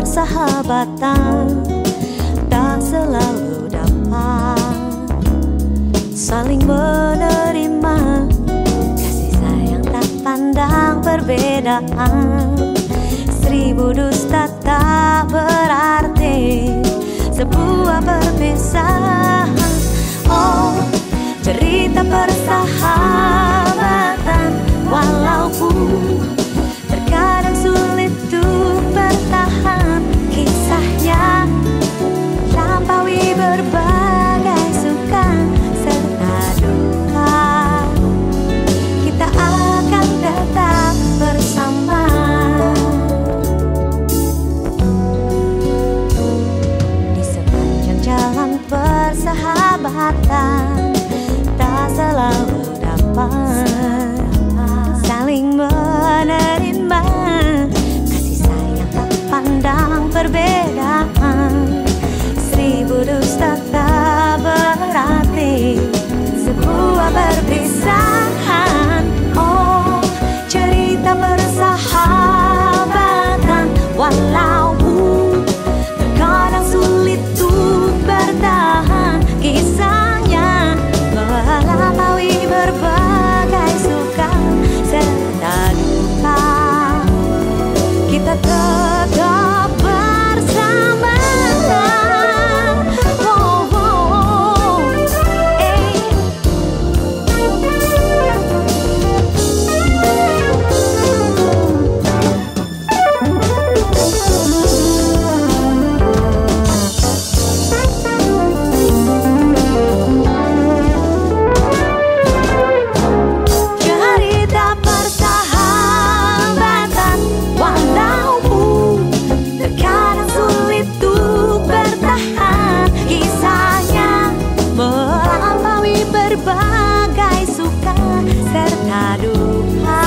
persahabatan tak selalu dapat saling menerima. Kasih sayang tak pandang perbedaan. 1000 dusta tak berarti sebuah perpisahan. Oh, cerita persahabatan walaupun terkadang sulit untuk bertahan. Kisahnya lampaui berbagai suka serta duka. Kita akan tetap bersama. Di sepanjang jalan persahabatan tak selalu dapat saling menerima. Kasih sayang tak pandang perbedaan. 1000 dusta tak berarti sebuah perpisahan. Oh, cerita persahabatan walaupun terkadang sulit untuk bertahan. Kisahnya melampaui berbagai suka serta duka. Kita tetap bersama. Oh, oh, cerita persahabatan walaupun terkadang sulit untuk bertahan. Kisahnya melampaui berbagai suka serta duka.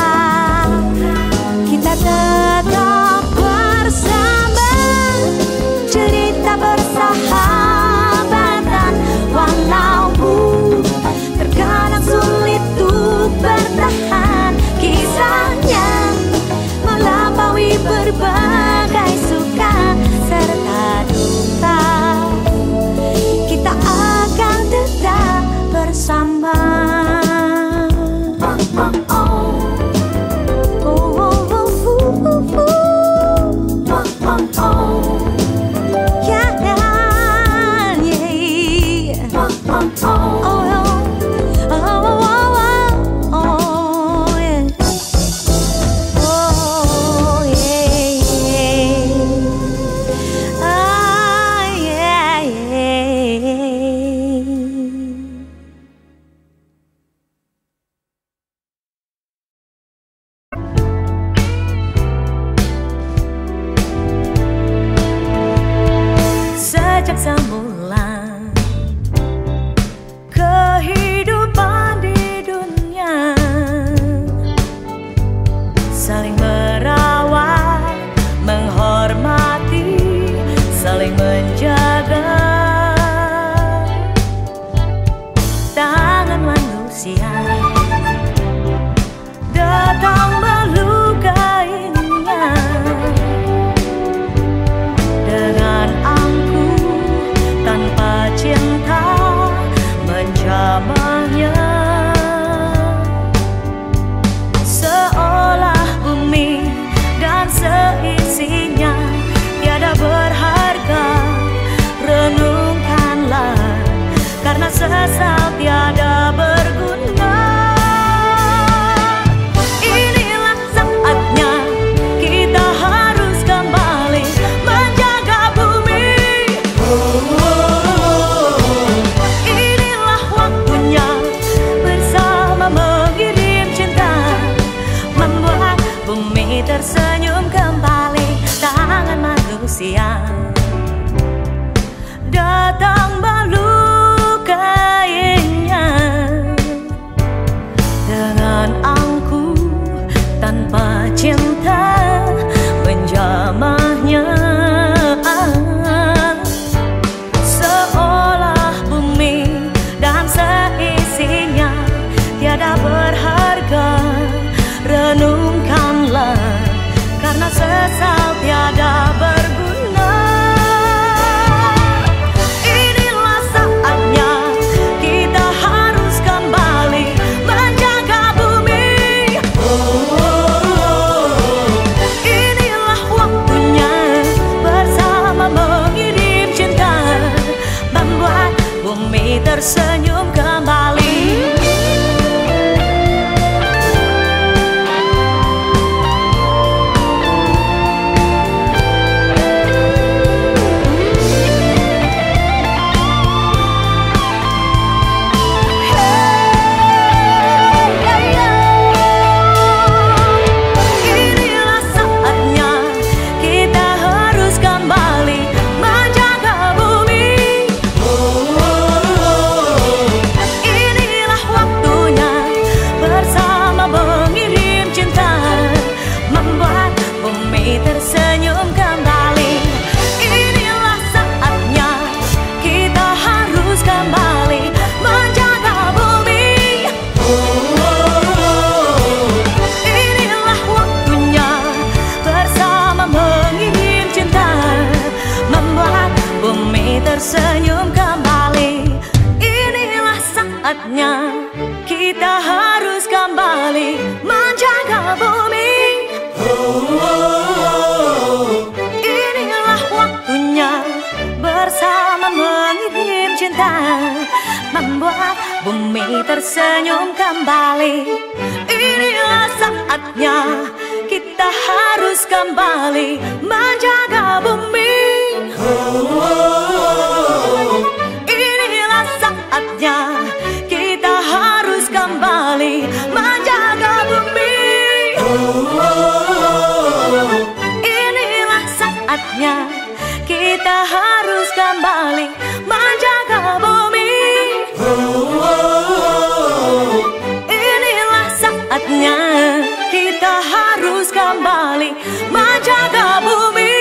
Kita tetap bersama. Cerita persahabatan walaupun terkadang sulit untuk bertahan. Kisahnya melampaui berbagai suka serta duka. Kita akan tetap bersama. Sejak semula kehidupan di dunia saling merawat, menghormati, saling menjaga. Tangan manusia datang melukainya dengan tanpa cinta menjamahnya. Seolah bumi dan seisinya tiada berharga, tersenyum kembali. Tersenyum kembali. Inilah saatnya kita harus kembali menjaga bumi. Inilah waktunya bersama mengirim cinta, membuat bumi tersenyum kembali. Inilah saatnya kita harus kembali menjaga bumi. Inilah waktunya bersama mengirim cinta, membuat bumi tersenyum kembali. Inilah saatnya kita harus kembali menjaga bumi. Inilah saatnya kita harus kembali menjaga bumi. Inilah saatnya kita harus kembali menjaga bumi. Inilah saatnya kita harus kembali menjaga bumi.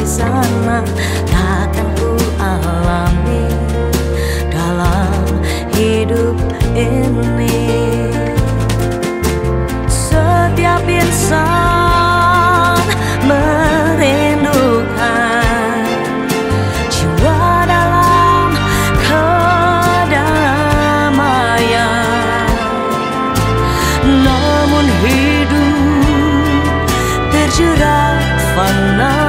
sana takkan ku alami dalam hidup ini. Setiap insan merindukan jiwa dalam kedamaian, namun hidup terjerat fana,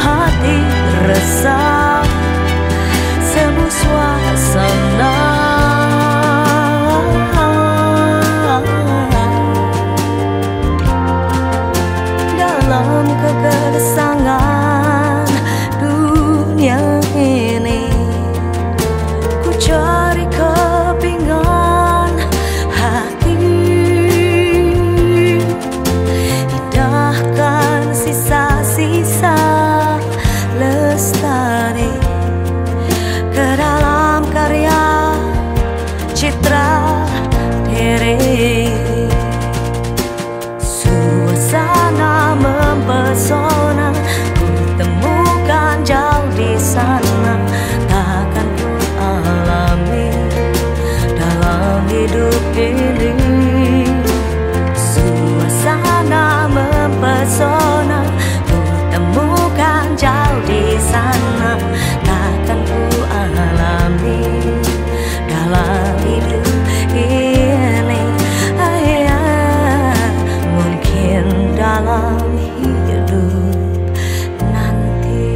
hati resah semu suasana. Dalam kegersangan dunia ini, ku cari kepingan hati, indahkan sisa-sisa lestari ke dalam karya citra diri. Suasana mempesona ku temukan jauh di sana, takkan ku alami dalam hidup ini. Suasana mempesona ku temukan jauh di sana, takkan ku alami dalam hidup ini. Mungkin dalam hidup nanti.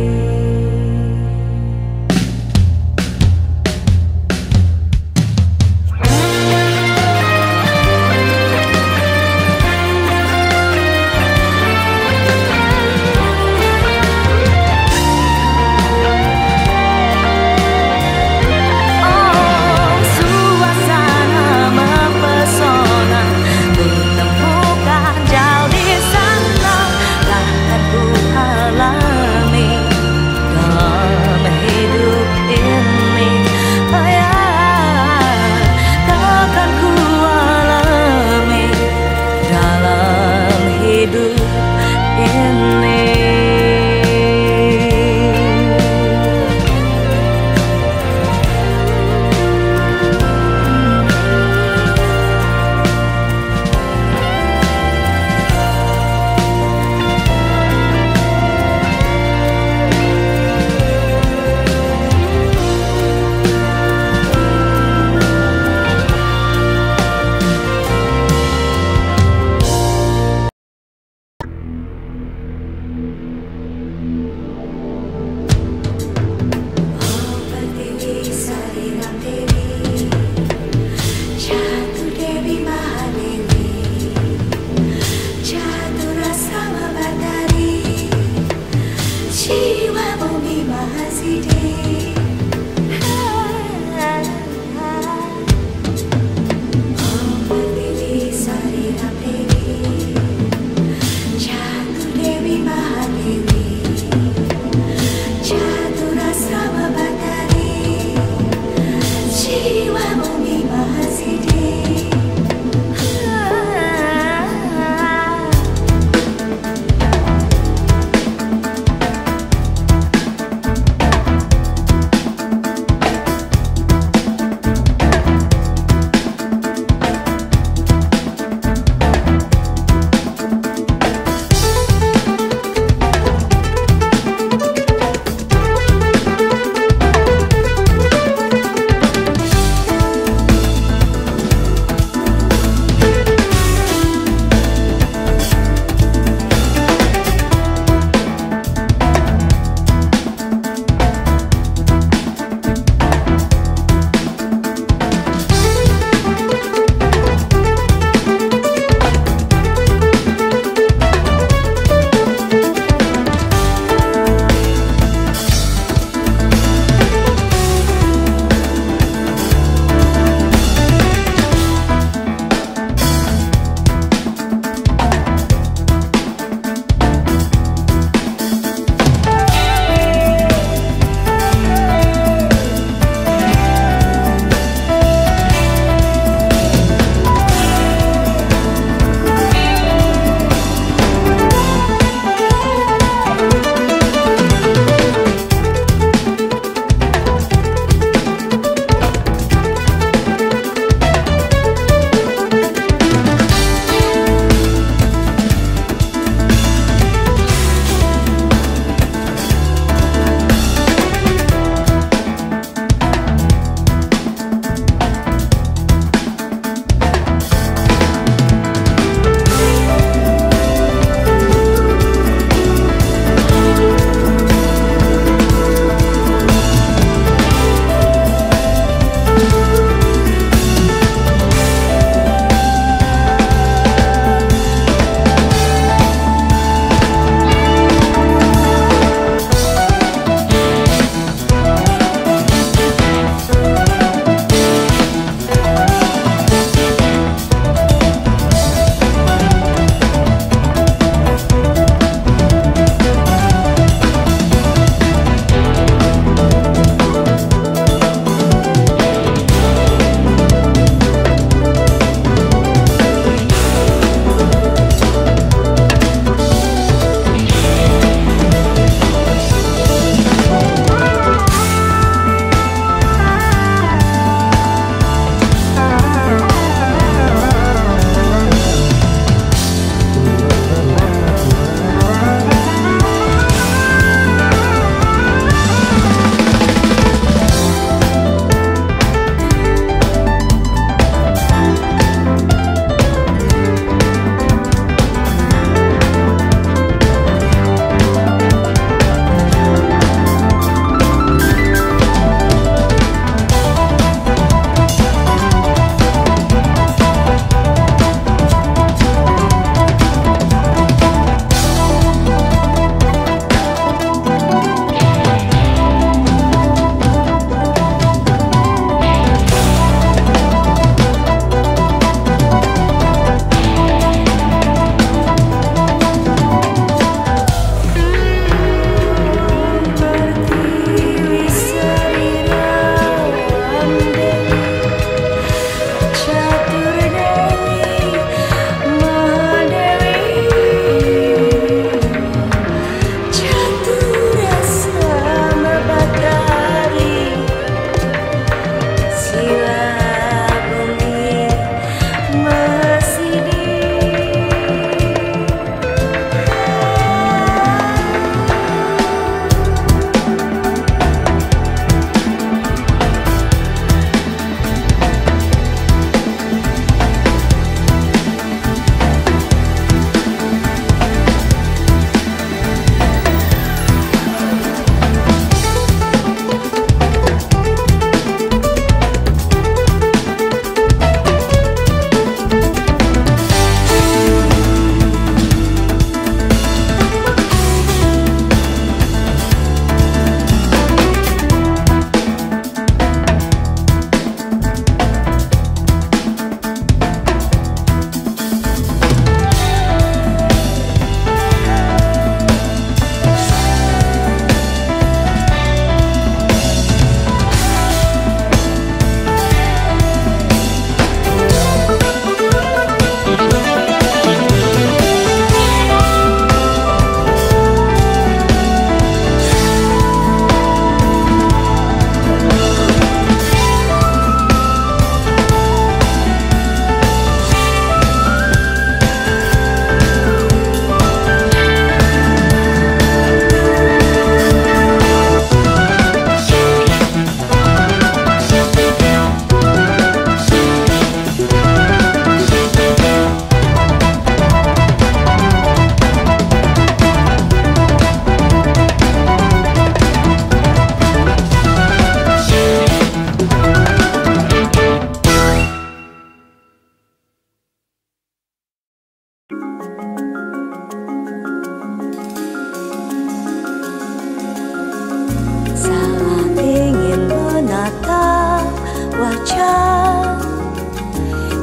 Saat ingin menatap wajah,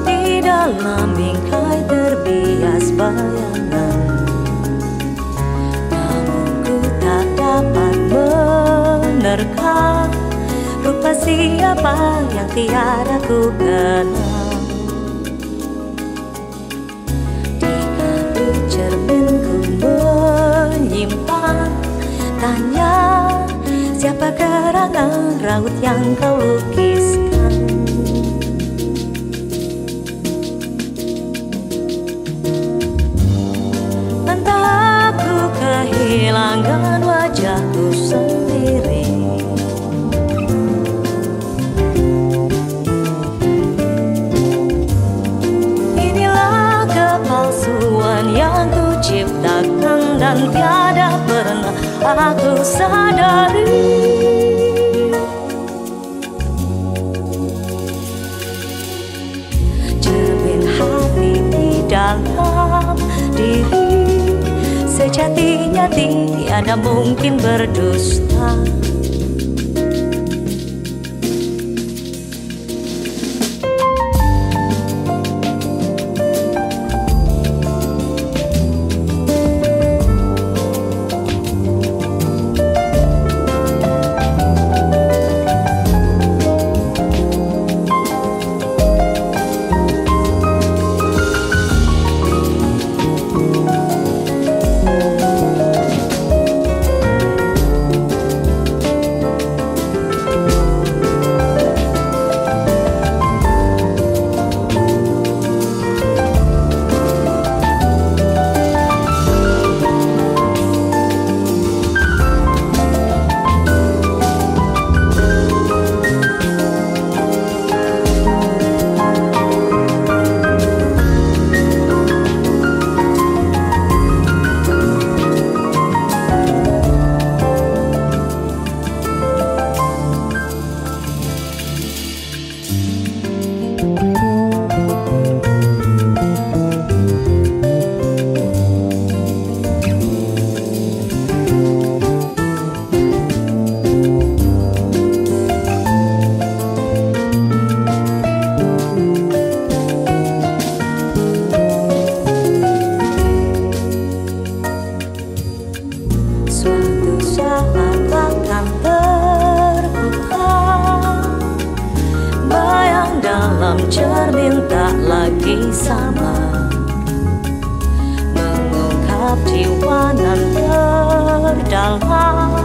di dalam bingkai terbias bayangan, namun ku tak dapat menerka rupa siapa yang tiada ku kenal. Di kaca cermin ku menyimpan tanya, siapa gerangan raut yang kau lukiskan? Entah aku kehilangan wajahku sendiri. Inilah kepalsuan yang ku ciptakan dan tiada pernah aku sadari. Cermin hati di dalam diri, sejatinya tiada mungkin berdusta. Cermin tak lagi sama, mengungkap jiwa nan terdalam,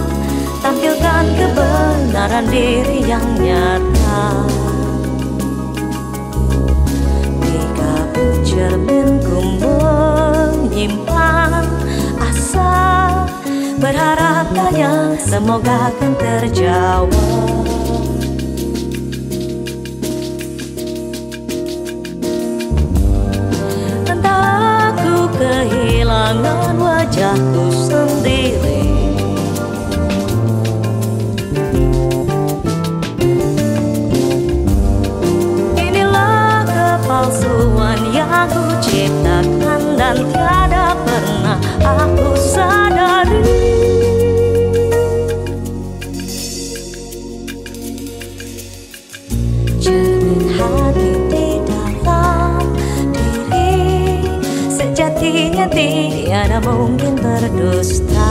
tampilkan kebenaran diri yang nyata. Di kaca cermin ku menyimpan asa, berharap tanya semoga akan terjawab. Kehilangan wajahku sendiri. Inilah kepalsuan yang ku ciptakan dan tiada pernah aku sadari. Cermin hati di dalam diri, sejatinya tiada mungkin berdusta.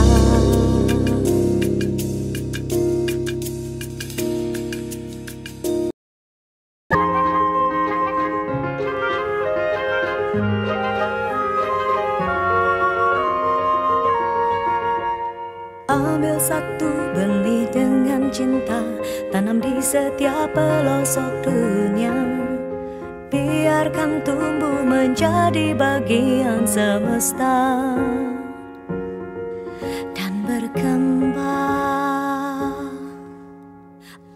Ambil satu benih dengan cinta, tanam di setiap pelosok dunia. Biarkan tumbuh menjadi bagian semesta dan berkembang.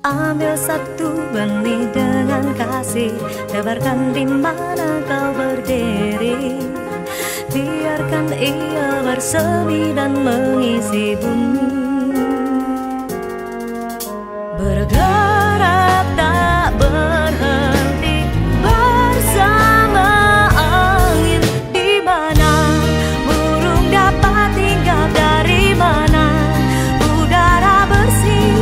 Ambil satu benih dengan kasih, tebarkan di mana kau berdiri. Biarkan ia bersemi dan mengisi bumi. Bergerak tak berhenti bersama angin. Di mana burung dapat tinggal, dari mana udara bersih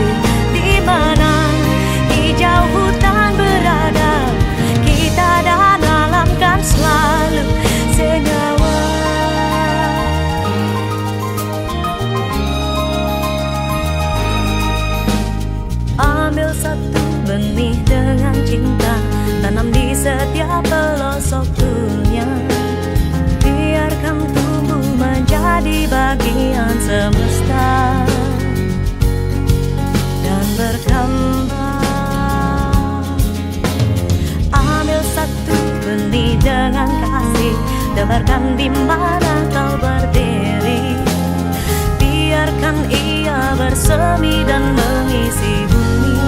kabarkan di mana kau berdiri. Biarkan ia bersemi dan mengisi bumi.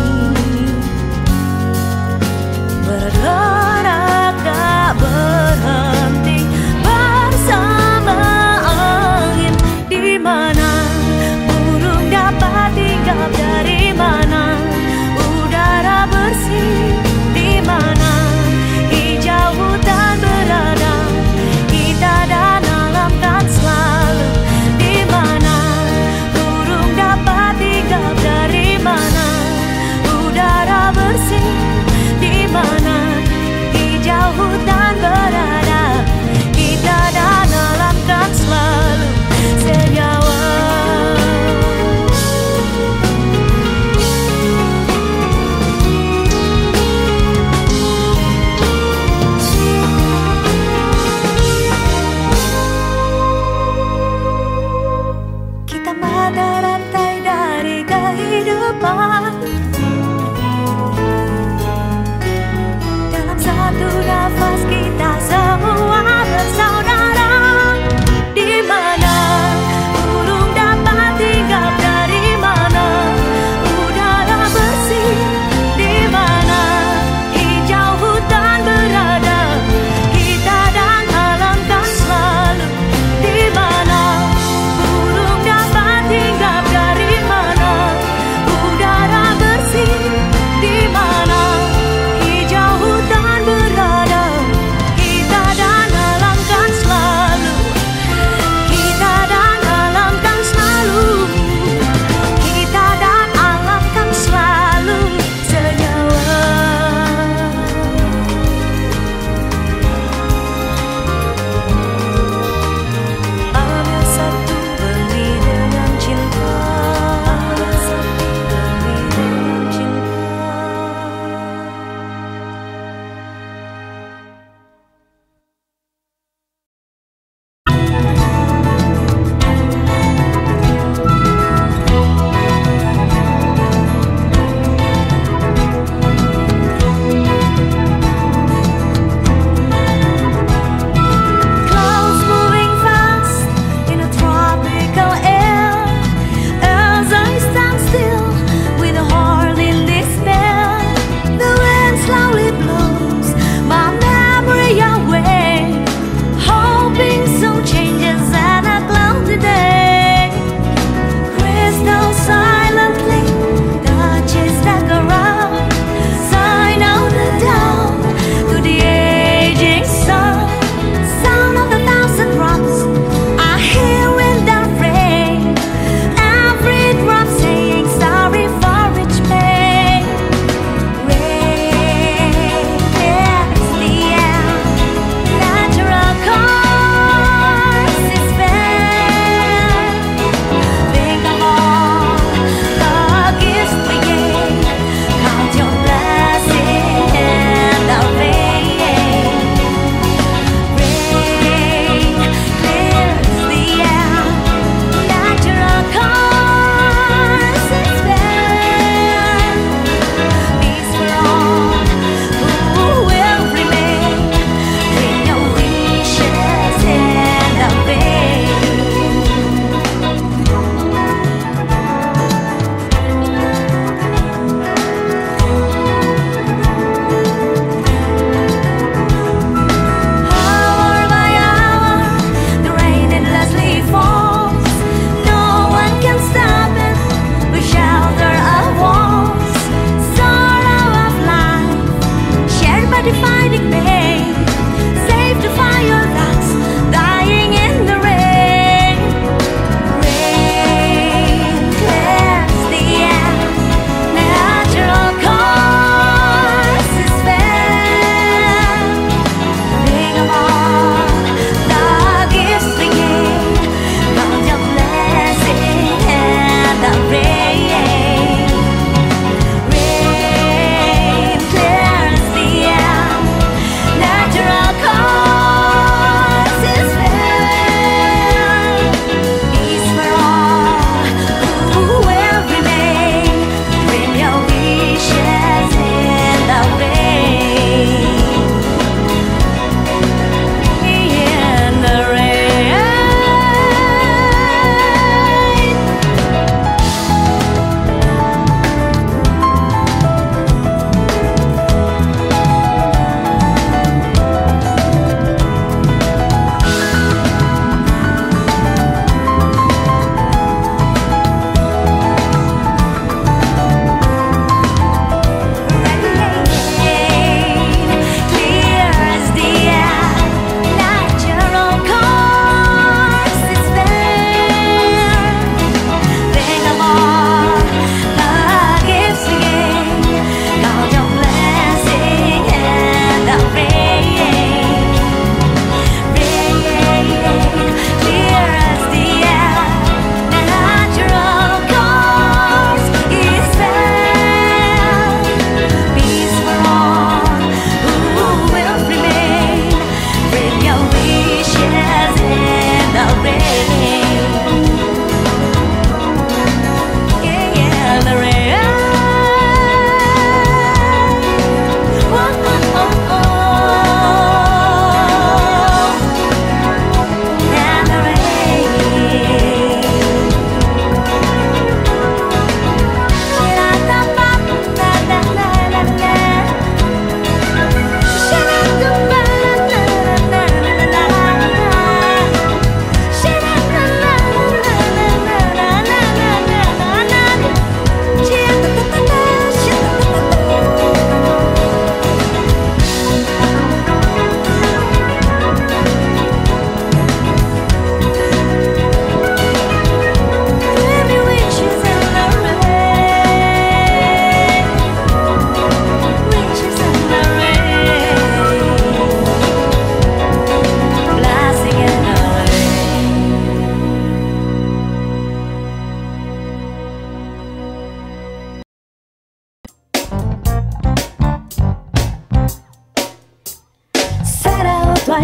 Bergerak tak berhenti bersama angin. Di mana burung dapat hinggap, dari mana udara bersih, di mana hijau hutan berada, kita dan alam kan selalu. Di mana burung dapat hinggap, dari mana udara bersih, di mana hijau hutan berada, kita dan alam kan selalu senyawa.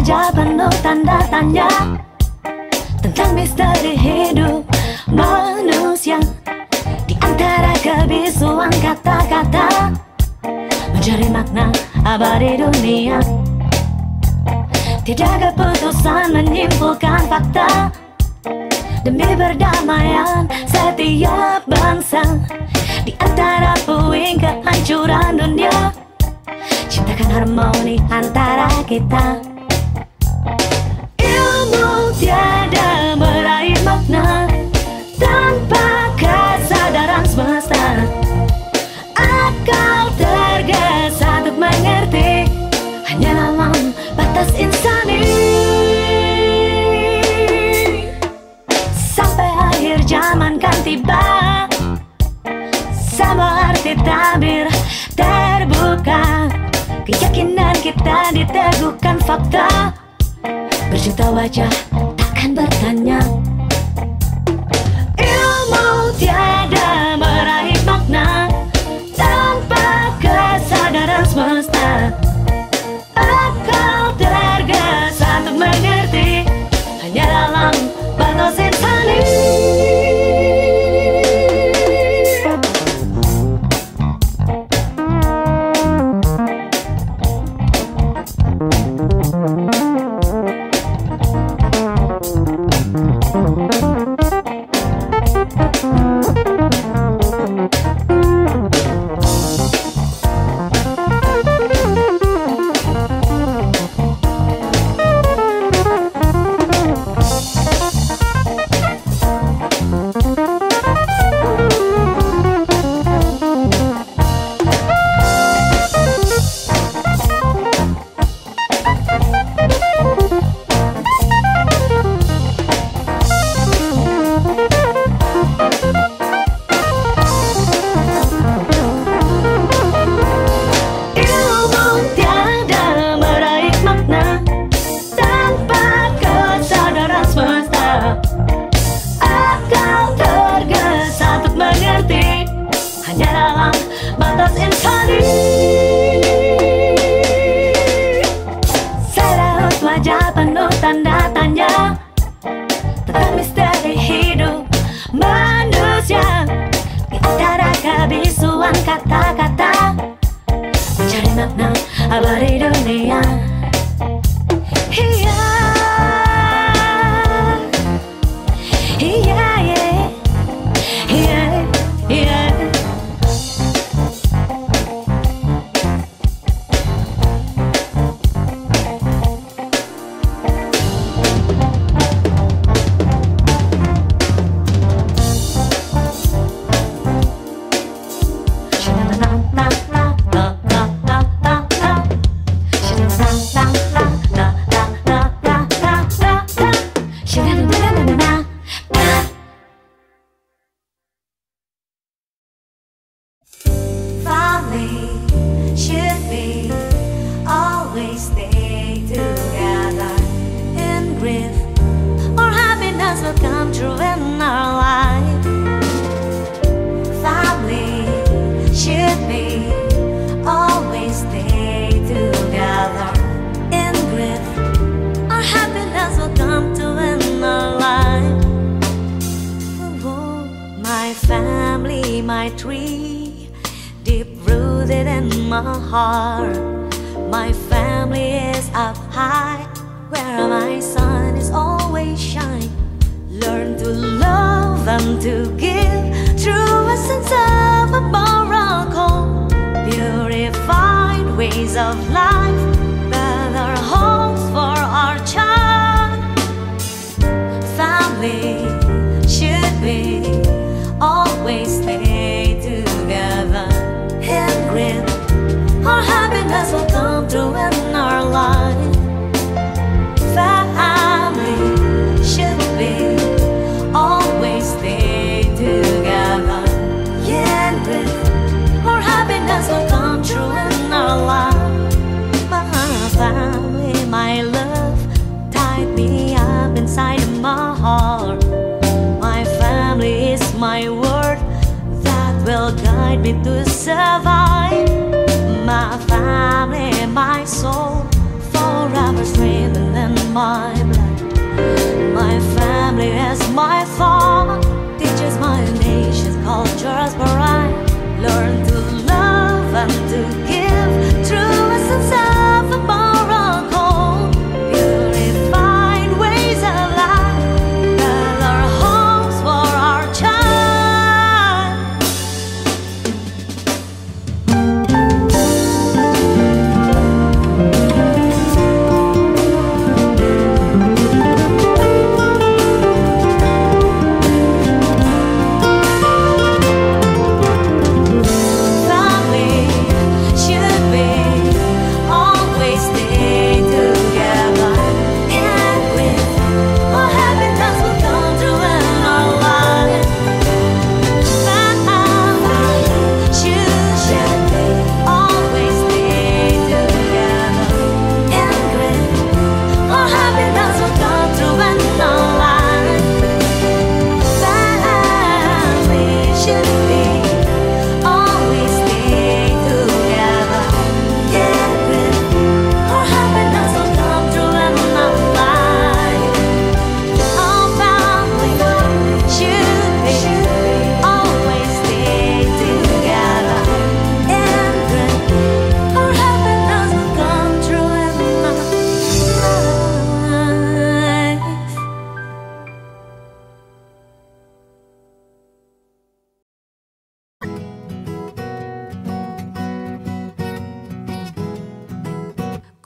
wajah penuh tanda tanya tentang misteri hidup manusia. Di antara kebisuan kata-kata mencari makna abadi dunia. Tidak keputusan menyimpulkan fakta demi perdamaian setiap bangsa. Di antara puing kehancuran dunia, ciptakan harmoni antara kita. Ilmu tiada meraih makna tanpa kesadaran semesta. Akal tergesa untuk mengerti hanya dalam batas insani. Sampai akhir zaman kan tiba, sama arti tabir terbuka. Keyakinan kita diteguhkan fakta, berjuta wajah takkan bertanya. Ilmu tiada meraih makna tanpa kesadaran semesta. Akal tergesa untuk mengerti hanya dalam batas insani. Wajah penuh tanda tanya tentang misteri hidup manusia. Di antara kebisuan kata-kata mencari makna abadi dunia. Iya, iya, iya, iya. Should be always stay together in grief or happiness will come true in our life. Family should be always stay together in grief or happiness will come true in our life. Oh, my family, my tree, deep rooted in my heart. My family is up high, where my sun is always shine. Learn to love and to give, true essence of a moral code. Purified ways of life, better homes for our child. Family should be always stay together in grief, our happiness will come through in our life. Family should be always stay together in grief, our happiness will come true in our life. My family, my love, tied me up inside of my heart. My family is my word that will guide me to survive. My family, my soul, forever strengthened. my blood. My family is my thought, teaches my nation's culture's pride. Learn to love and to give, true essence of a moral code. Purified ways of life, build our homes for our child.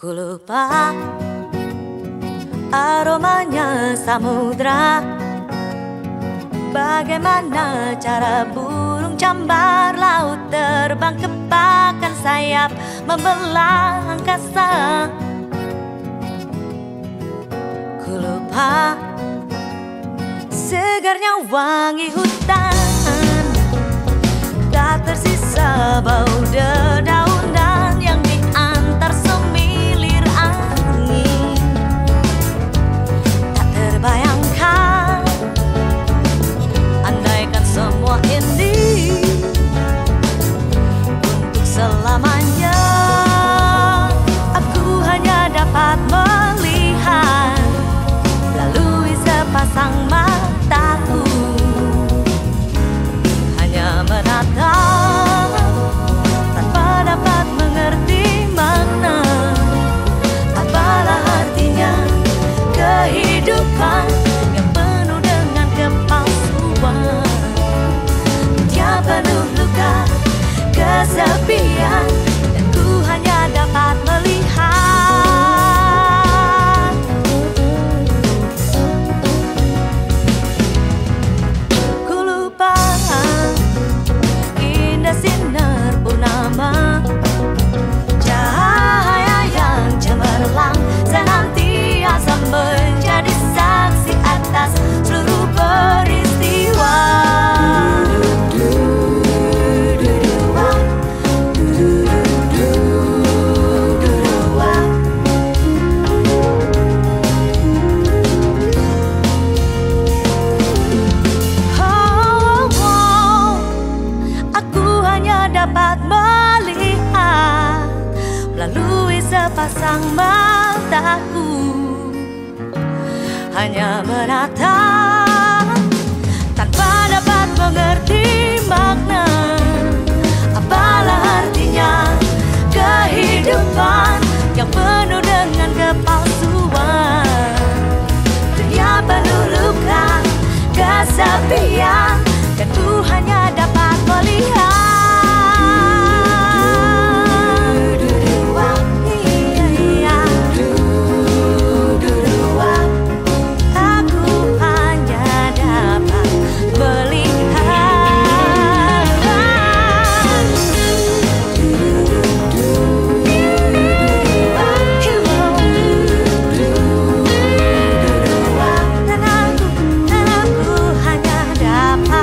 Ku lupa aromanya samudra, bagaimana cara burung cambar laut terbang kepakan sayap membelah angkasa. Ku lupa segarnya wangi hutan, tak tersisa bau dedaunan yang diantar semilir angin. Tak terbayangkan andaikan semua ini untuk selamanya. Aku hanya dapat melihat melalui sepasang mataku, hanya menatap tanpa dapat mengerti makna. Apalah artinya kehidupan yang penuh dengan kepalsuan, dia penuh luka, kesepian, dan ku hanya dapat melihat. Ku lupa indah sinar purnama, cahaya yang cemerlang senantiasa menjadi saksi atas seluruh peristiwa. Aku hanya dapat melihat melalui sepasang mataku, hanya menatap tanpa dapat mengerti makna. Apalah artinya kehidupan yang penuh dengan kepalsuan, dunia penuh luka, kesepian, dan ku hanya dapat melihat. Dapat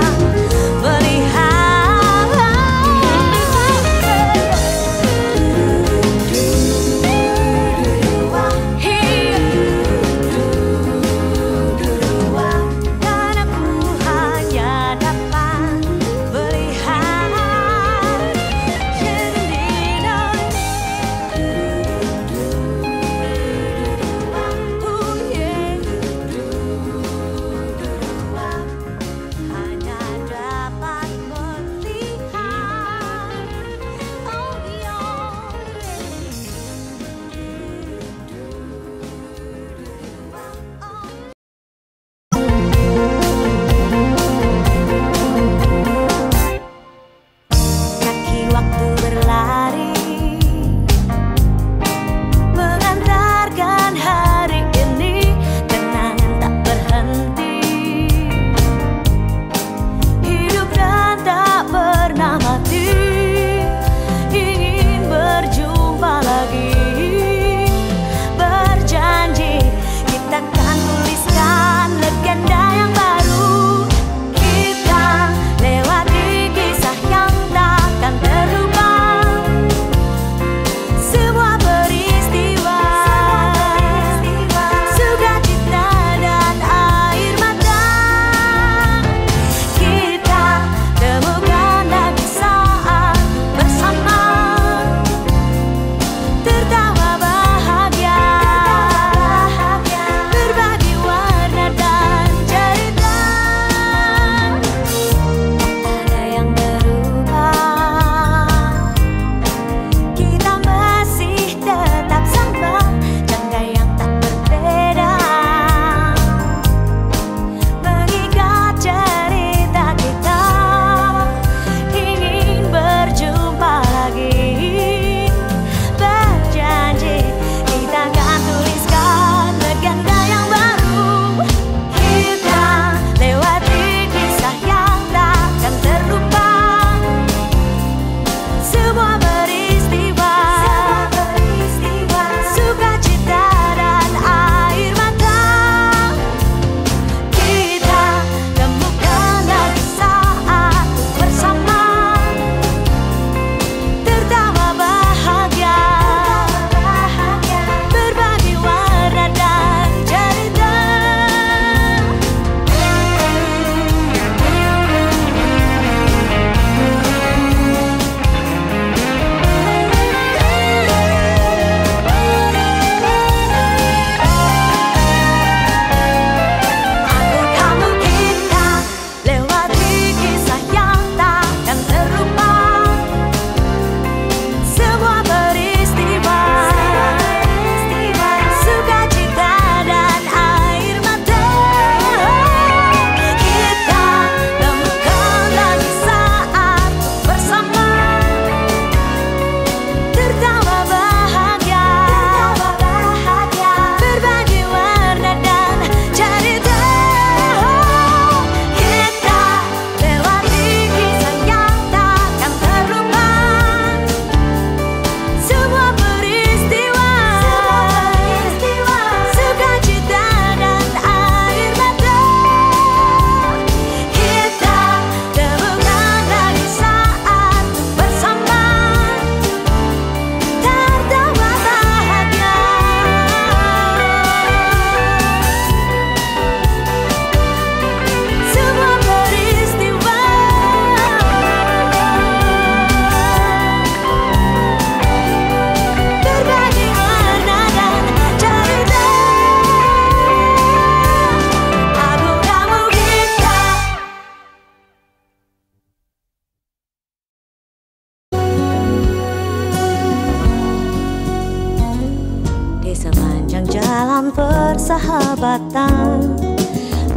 jalan persahabatan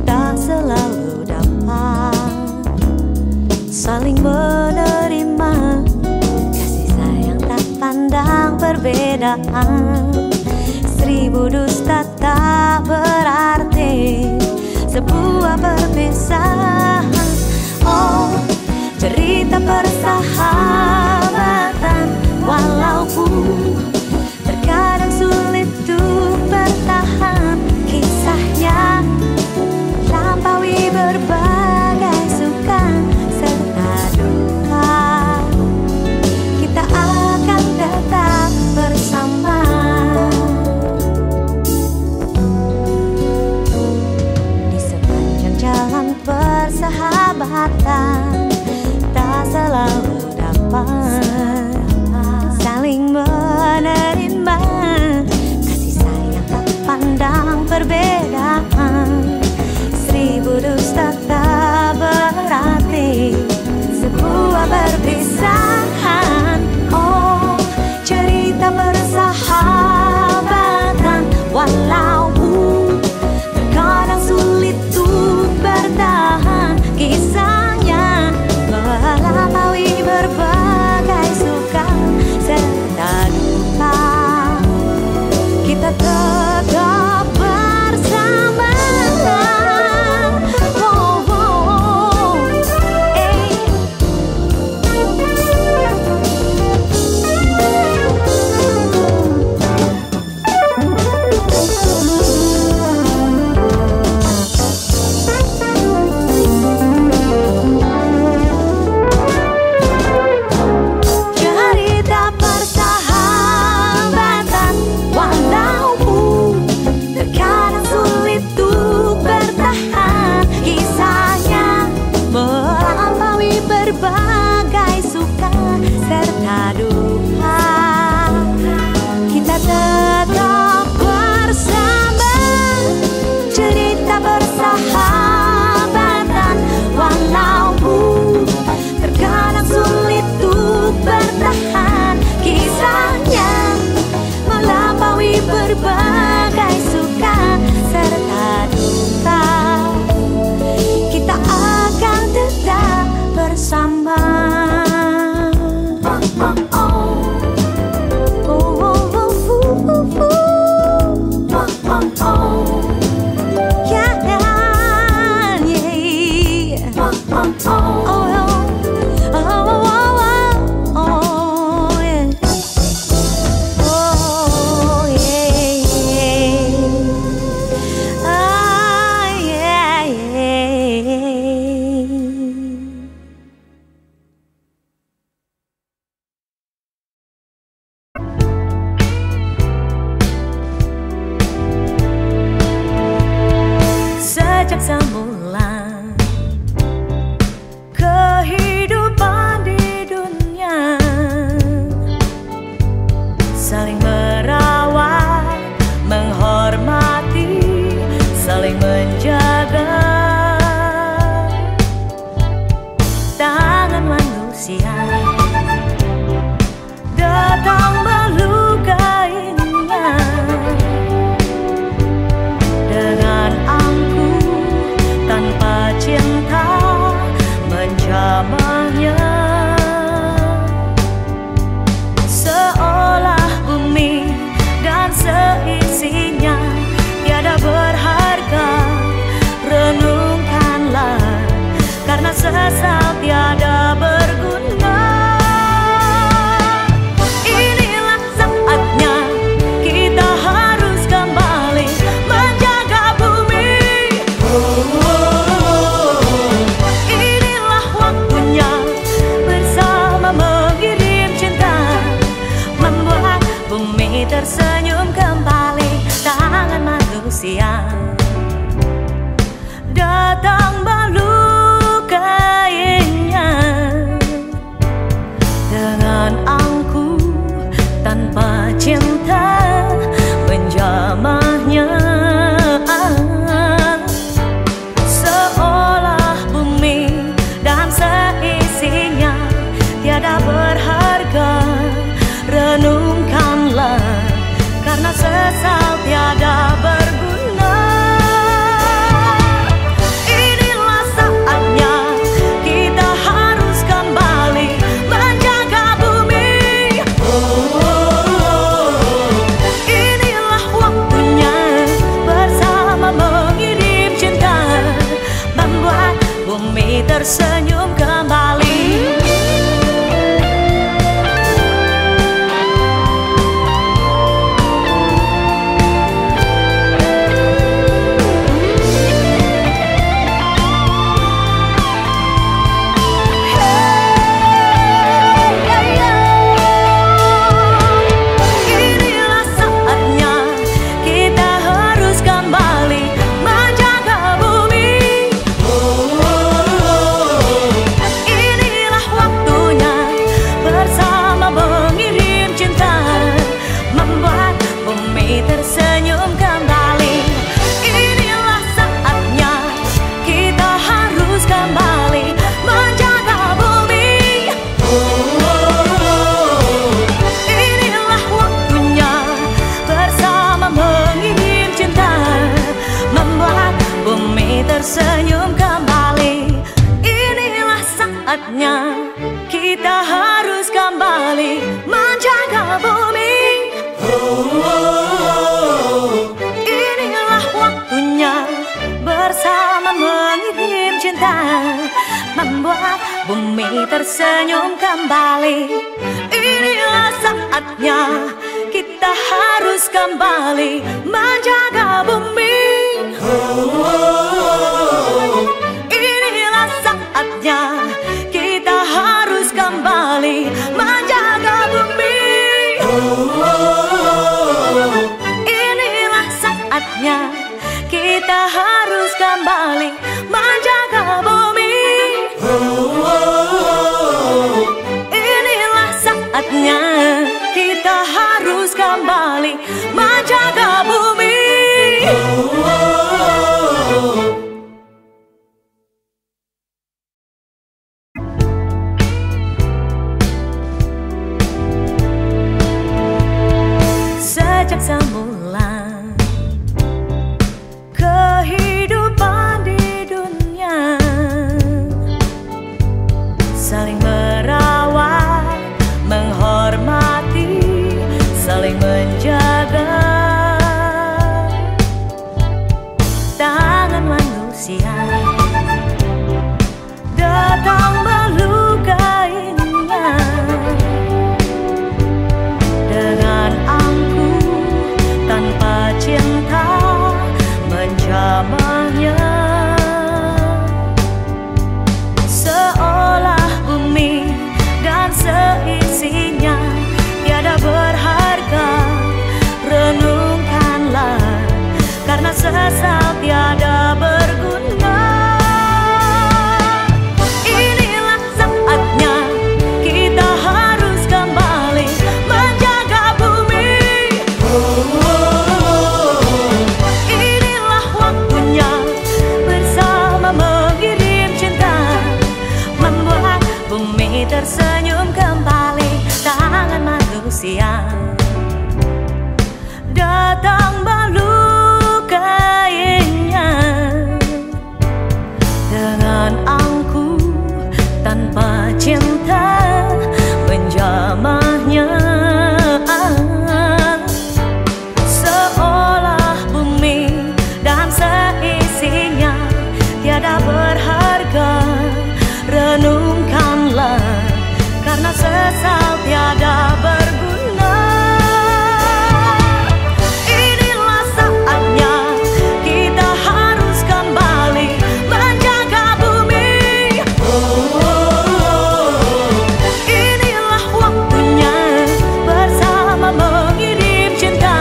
tak selalu dapat saling menerima. Kasih sayang tak pandang perbedaan. 1000 dusta tak berarti sebuah perpisahan. Oh, cerita persahabatan walaupun terkadang sulit untuk bertahan. Kisahnya lampaui berbagai suka serta duka. Kita akan tetap bersama. Di sepanjang jalan persahabatan tak selalu dapat saling menerima. Kasih sayang tak pandang perbedaan. 1000 dusta tak berarti sebuah perpisahan. Oh, cerita persahabatan walaupun terkadang sulit untuk bertahan. Kisahnya melampaui berbagai suka serta duka. Kita tetap bersama. Oh, oh, cerita persahabatan walaupun terkadang sulit untuk bertahan. Kisahnya melampaui berbagai suka serta duka. Kita tetap bersama. Cerita persahabatan walaupun terkadang sulit untuk bertahan. Kisahnya melampaui berbagai suka serta duka. Kita akan tetap bersama. Sejak semula kehidupan di dunia saling merawat, menghormati, saling menjaga. Tangan manusia datang melukainya dengan tanpa cinta menjamahnya. Seolah bumi dan seisinya tiada berharga. Renungkanlah, karena sesal tiada berguna. tersenyum kembali. Tersenyum kembali, inilah saatnya kita harus kembali menjaga bumi. Inilah waktunya bersama mengirim cinta, membuat bumi tersenyum kembali. Inilah saatnya kita harus kembali menjaga bumi. Inilah saatnya kita harus kembali menjaga bumi. Inilah saatnya kita harus kembali menjaga bumi. Inilah saatnya kita harus kembali menjaga bumi. Sejak semula kehidupan di dunia saling merawat, menghormati, saling menjaga. Tangan manusia datang melukainya dengan angkuh tanpa cinta menjamahnya, seolah bumi dan seisinya tiada berharga. Renungkanlah, karena sesal tiada berguna. Inilah saatnya kita harus kembali menjaga bumi. Inilah waktunya bersama mengirim cinta, membuat bumi tersenyum kembali. Tangan manusia datang melukainya dengan angkuh tanpa cinta menjamahnya, seolah bumi dan seisinya tiada berharga. Renungkanlah, karena sesal tiada berguna. Inilah saatnya kita harus kembali menjaga bumi. Inilah waktunya bersama mengirim cinta,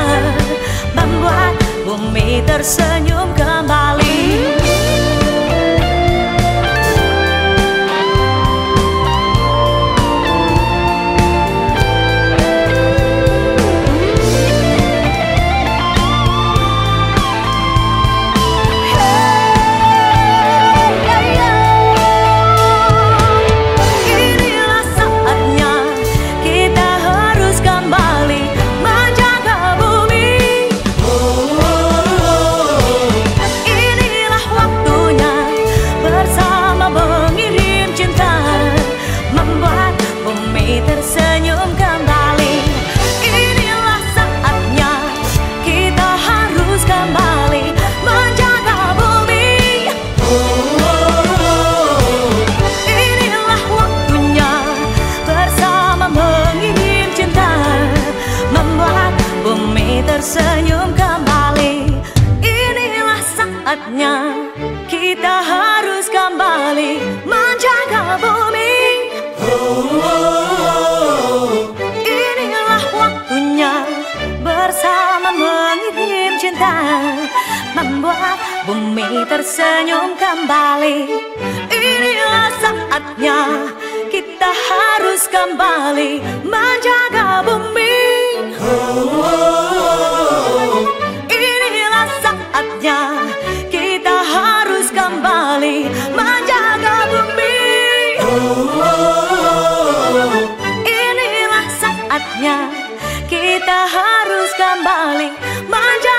membuat bumi tersenyum kembali. tersenyum kembali. Inilah saatnya kita harus kembali menjaga bumi. Inilah saatnya kita harus kembali menjaga bumi. Inilah saatnya kita harus kembali menjaga